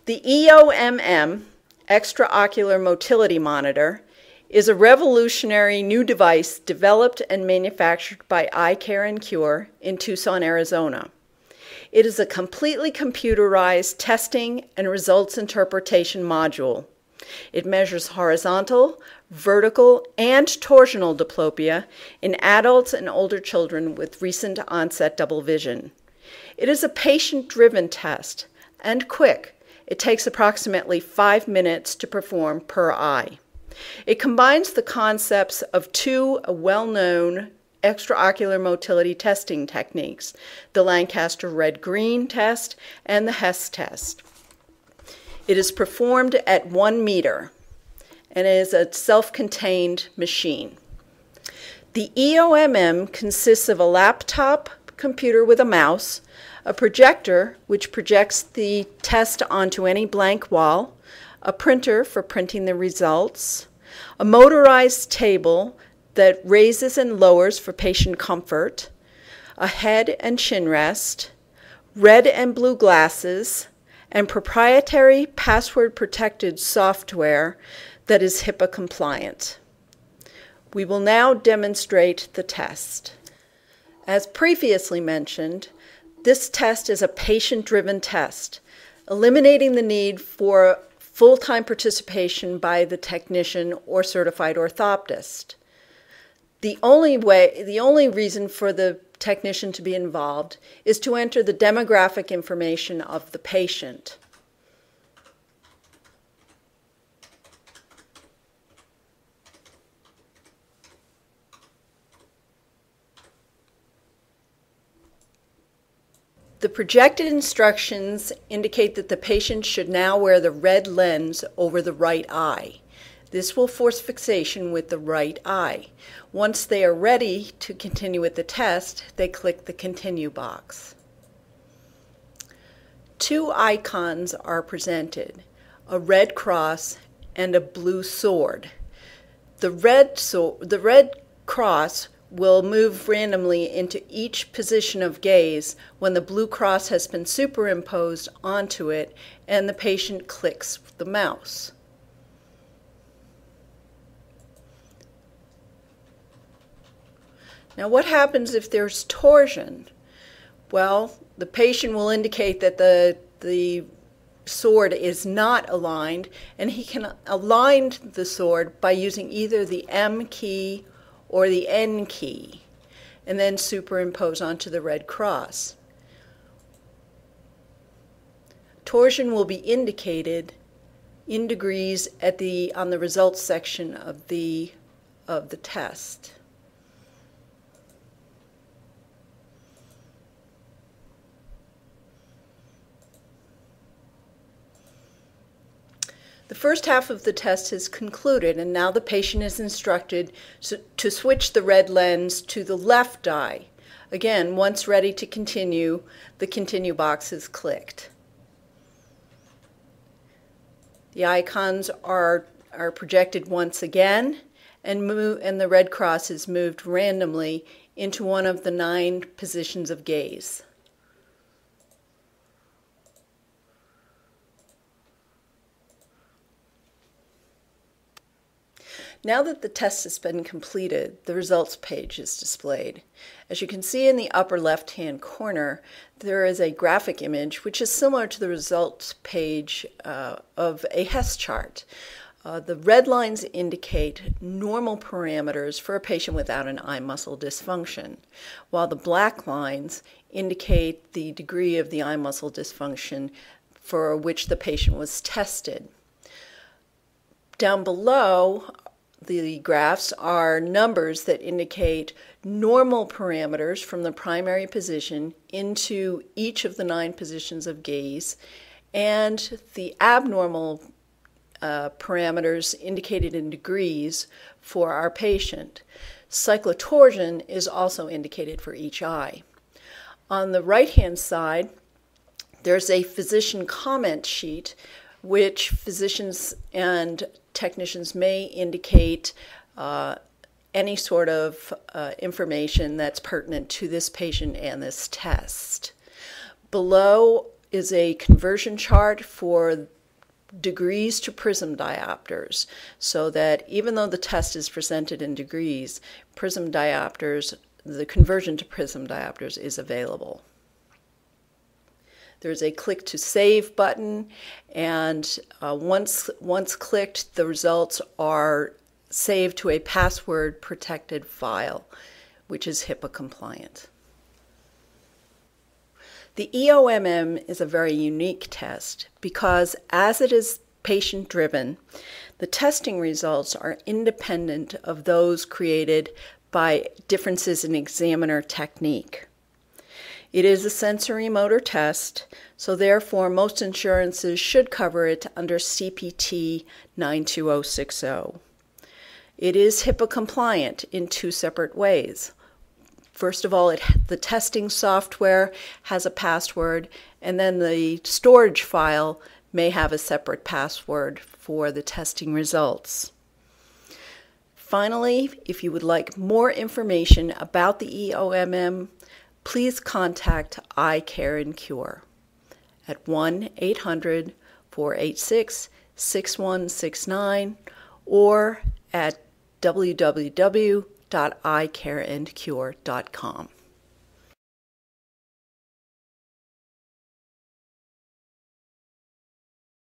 The EOMM, Extraocular Motility Monitor, is a revolutionary new device developed and manufactured by Eye Care and Cure in Tucson, Arizona. It is a completely computerized testing and results interpretation module. It measures horizontal, vertical, and torsional diplopia in adults and older children with recent onset double vision. It is a patient-driven test and quick. It takes approximately 5 minutes to perform per eye. It combines the concepts of two well-known extraocular motility testing techniques, the Lancaster red-green test and the Hess test. It is performed at 1 meter and is a self-contained machine. The EOMM consists of a laptop computer with a mouse, a projector which projects the test onto any blank wall, a printer for printing the results, a motorized table that raises and lowers for patient comfort, a head and chin rest, red and blue glasses, and proprietary password-protected software that is HIPAA compliant. We will now demonstrate the test. As previously mentioned, this test is a patient-driven test, eliminating the need for full-time participation by the technician or certified orthoptist. The only reason for the technician to be involved is to enter the demographic information of the patient. The projected instructions indicate that the patient should now wear the red lens over the right eye. This will force fixation with the right eye. Once they are ready to continue with the test, they click the Continue box. Two icons are presented, a red cross and a blue sword. The red cross will move randomly into each position of gaze when the blue cross has been superimposed onto it and the patient clicks the mouse. Now, what happens if there's torsion? Well, the patient will indicate that the sword is not aligned, and he can align the sword by using either the M key or the N key, and then superimpose onto the red cross. Torsion will be indicated in degrees on the results section of the test. The first half of the test is concluded, and now the patient is instructed to switch the red lens to the left eye. Again, once ready to continue, the Continue box is clicked. The icons are projected once again, and the red cross is moved randomly into one of the 9 positions of gaze. Now that the test has been completed, the results page is displayed. As you can see in the upper left-hand corner, there is a graphic image which is similar to the results page of a Hess chart. The red lines indicate normal parameters for a patient without an eye muscle dysfunction, while the black lines indicate the degree of the eye muscle dysfunction for which the patient was tested. Down below, the graphs are numbers that indicate normal parameters from the primary position into each of the 9 positions of gaze, and the abnormal parameters indicated in degrees for our patient. Cyclotorsion is also indicated for each eye. On the right-hand side, there's a physician comment sheet which physicians and technicians may indicate any sort of information that's pertinent to this patient and this test. Below is a conversion chart for degrees to prism diopters, so that even though the test is presented in degrees, prism diopters, the conversion to prism diopters is available. There's a click to save button, and once clicked, the results are saved to a password protected file, which is HIPAA compliant. The EOMM is a very unique test because, as it is patient-driven, the testing results are independent of those created by differences in examiner technique. It is a sensory motor test, so therefore most insurances should cover it under CPT 92060. It is HIPAA compliant in two separate ways. First of all, the testing software has a password, and then the storage file may have a separate password for the testing results. Finally, if you would like more information about the EOMM, please contact iCare&Cure at 1-800-486-6169 or at www.icareandcure.com.